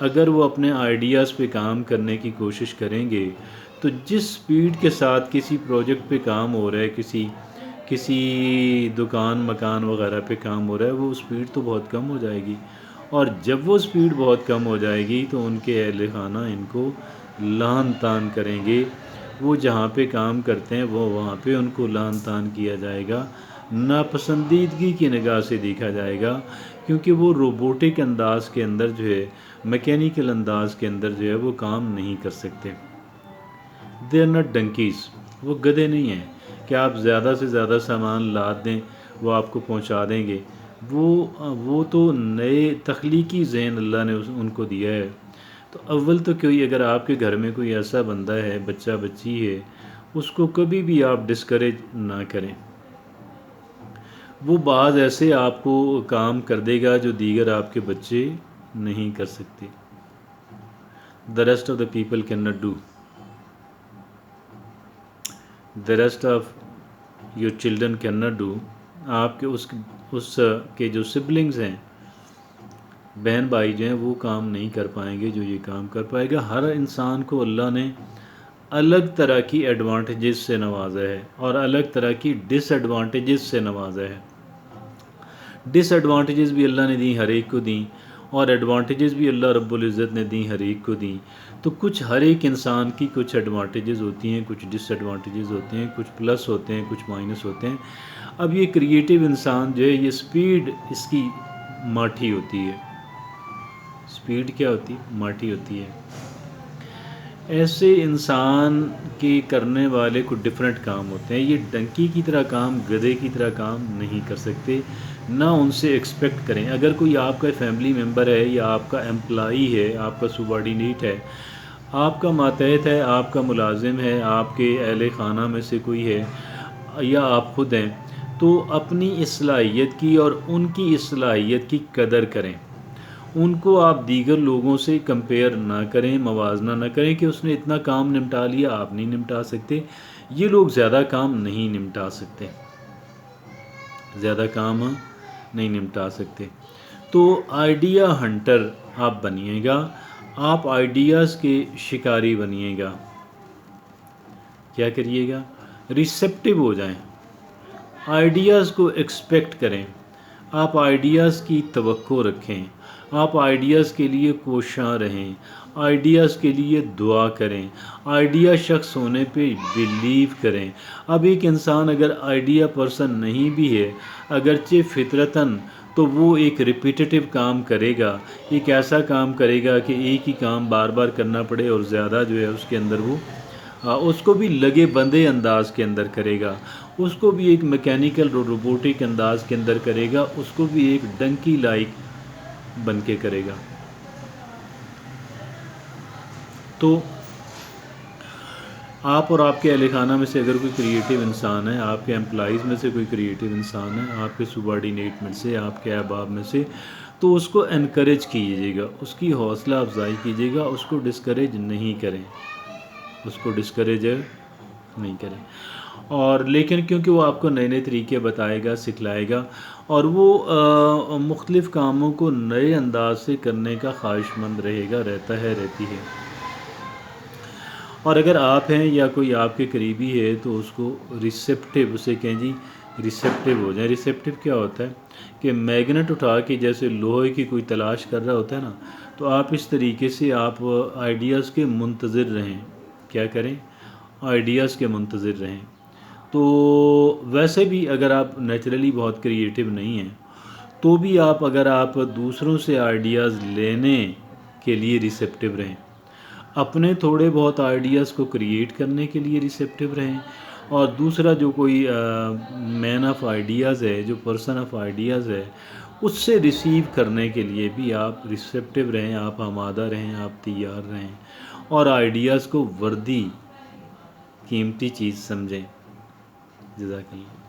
اگر وہ اپنے آئیڈیاز پہ کام کرنے کی کوشش کریں گے تو جس سپیڈ کے ساتھ کسی پروجیکٹ پہ کام ہو رہا ہے، کسی دکان مکان وغیرہ پہ کام ہو رہا ہے، وہ سپیڈ تو بہت کم ہو جائے گی، اور جب وہ سپیڈ بہت کم ہو جائے گی تو ان کے اہل خانہ ان کو لعن طعن کریں گے. وہ جہاں پہ کام کرتے ہیں وہ وہاں پہ ان کو لعن طعن کیا جائے گا، ناپسندیدگی کی نگاہ سے دیکھا جائے گا، کیونکہ وہ روبوٹک انداز کے اندر جو ہے، میکینیکل انداز کے اندر جو ہے وہ کام نہیں کر سکتے. دے آر ناٹ ڈنکیز، وہ گدھے نہیں ہیں کہ آپ زیادہ سے زیادہ سامان لاد دیں وہ آپ کو پہنچا دیں گے. وہ تو نئے تخلیقی ذہن اللہ نے ان کو دیا ہے. تو اول تو کوئی اگر آپ کے گھر میں کوئی ایسا بندہ ہے، بچہ بچی ہے، اس کو کبھی بھی آپ ڈسکریج نہ کریں. وہ بعض ایسے آپ کو کام کر دے گا جو دیگر آپ کے بچے نہیں کر سکتے. The rest of the people cannot do. The rest of your children cannot do. آپ کے اس کے جو سبلنگز ہیں، بہن بھائی جو ہیں، وہ کام نہیں کر پائیں گے جو یہ کام کر پائے گا. ہر انسان کو اللہ نے الگ طرح کی ایڈوانٹیجز سے نوازا ہے اور الگ طرح کی ڈس ایڈوانٹیجز سے نوازا ہے. ڈس ایڈوانٹیجز بھی اللہ نے دیں، ہر ایک کو دیں، اور ایڈوانٹیجز بھی اللہ رب العزت نے دیں، ہر ایک کو دیں. تو کچھ ہر ایک انسان کی کچھ ایڈوانٹیجز ہوتی ہیں، کچھ ڈس ایڈوانٹیجز ہوتے ہیں، کچھ پلس ہوتے ہیں، کچھ مائنس ہوتے ہیں. اب یہ کریٹیو انسان جو ہے، یہ سپیڈ اس کی ماٹھی ہوتی ہے. سپیڈ کیا ہوتی ہے؟ ماٹھی ہوتی ہے. ایسے انسان کے کرنے والے کو ڈفرینٹ کام ہوتے ہیں. یہ ڈنکی کی طرح کام، گدھے کی طرح کام نہیں کر سکتے، نہ ان سے ایکسپیکٹ کریں. اگر کوئی آپ کا فیملی ممبر ہے یا آپ کا امپلائی ہے، آپ کا سبارڈینیٹ ہے، آپ کا ماتحت ہے، آپ کا ملازم ہے، آپ کے اہل خانہ میں سے کوئی ہے یا آپ خود ہیں، تو اپنی اصلاحیت کی اور ان کی اصلاحیت کی قدر کریں. ان کو آپ دیگر لوگوں سے کمپیئر نہ کریں، موازنہ نہ کریں کہ اس نے اتنا کام نمٹا لیا، آپ نہیں نمٹا سکتے. یہ لوگ زیادہ کام نہیں نمٹا سکتے، زیادہ کام نہیں نمٹا سکتے. تو آئیڈیا ہنٹر آپ بنیے گا، آپ آئیڈیاز کے شکاری بنیے گا. کیا کریے گا؟ ریسیپٹیو ہو جائیں، آئیڈیاز کو ایکسپیکٹ کریں، آپ آئیڈیاز کی توقع رکھیں، آپ آئیڈیاز کے لیے کوشاں رہیں، آئیڈیاز کے لیے دعا کریں، آئیڈیا شخص ہونے پہ بلیو کریں. اب ایک انسان اگر آئیڈیا پرسن نہیں بھی ہے، اگرچہ فطرتاً، تو وہ ایک ریپیٹیٹیو کام کرے گا، ایک ایسا کام کرے گا کہ ایک ہی کام بار بار کرنا پڑے، اور زیادہ جو ہے اس کے اندر وہ اس کو بھی لگے بندے انداز کے اندر کرے گا، اس کو بھی ایک میکینیکل روبوٹک انداز کے اندر کرے گا، اس کو بھی ایک ڈنکی لائک بن کے کرے گا. تو آپ اور آپ کے اہل خانہ میں سے اگر کوئی کریٹیو انسان ہے، آپ کے امپلائیز میں سے کوئی کریٹیو انسان ہے، آپ کے سبارڈینیٹ میں سے، آپ کے احباب میں سے، تو اس کو انکریج کیجیے گا، اس کی حوصلہ افزائی کیجیے گا، اس کو ڈسکریج نہیں کریں، اس کو ڈسکریج نہیں کریں. اور لیکن کیونکہ وہ آپ کو نئے نئے طریقے بتائے گا، سکھلائے گا، اور وہ مختلف کاموں کو نئے انداز سے کرنے کا خواہش مند رہے گا، رہتا ہے، رہتی ہے. اور اگر آپ ہیں یا کوئی آپ کے قریبی ہے تو اس کو ریسیپٹیو، اسے کہیں جی ریسیپٹیو ہو جائیں. ریسیپٹیو کیا ہوتا ہے کہ میگنیٹ اٹھا کے جیسے لوہے کی کوئی تلاش کر رہا ہوتا ہے نا، تو آپ اس طریقے سے آپ آئیڈیاز کے منتظر رہیں. کیا کریں؟ آئیڈیاز کے منتظر رہیں. تو ویسے بھی اگر آپ نیچرلی بہت کریٹیو نہیں ہیں تو بھی اگر آپ دوسروں سے آئیڈیاز لینے کے لیے ریسیپٹیو رہیں، اپنے تھوڑے بہت آئیڈیاز کو کریٹ کرنے کے لیے ریسیپٹیو رہیں، اور دوسرا جو کوئی مین آف آئیڈیاز ہے، جو پرسن آف آئیڈیاز ہے، اس سے ریسیو کرنے کے لیے بھی آپ ریسیپٹیو رہیں، آپ آمادہ رہیں، آپ تیار رہیں، اور آئیڈیاز کو وردی قیمتی چیز سمجھیں. جزاک اللہ.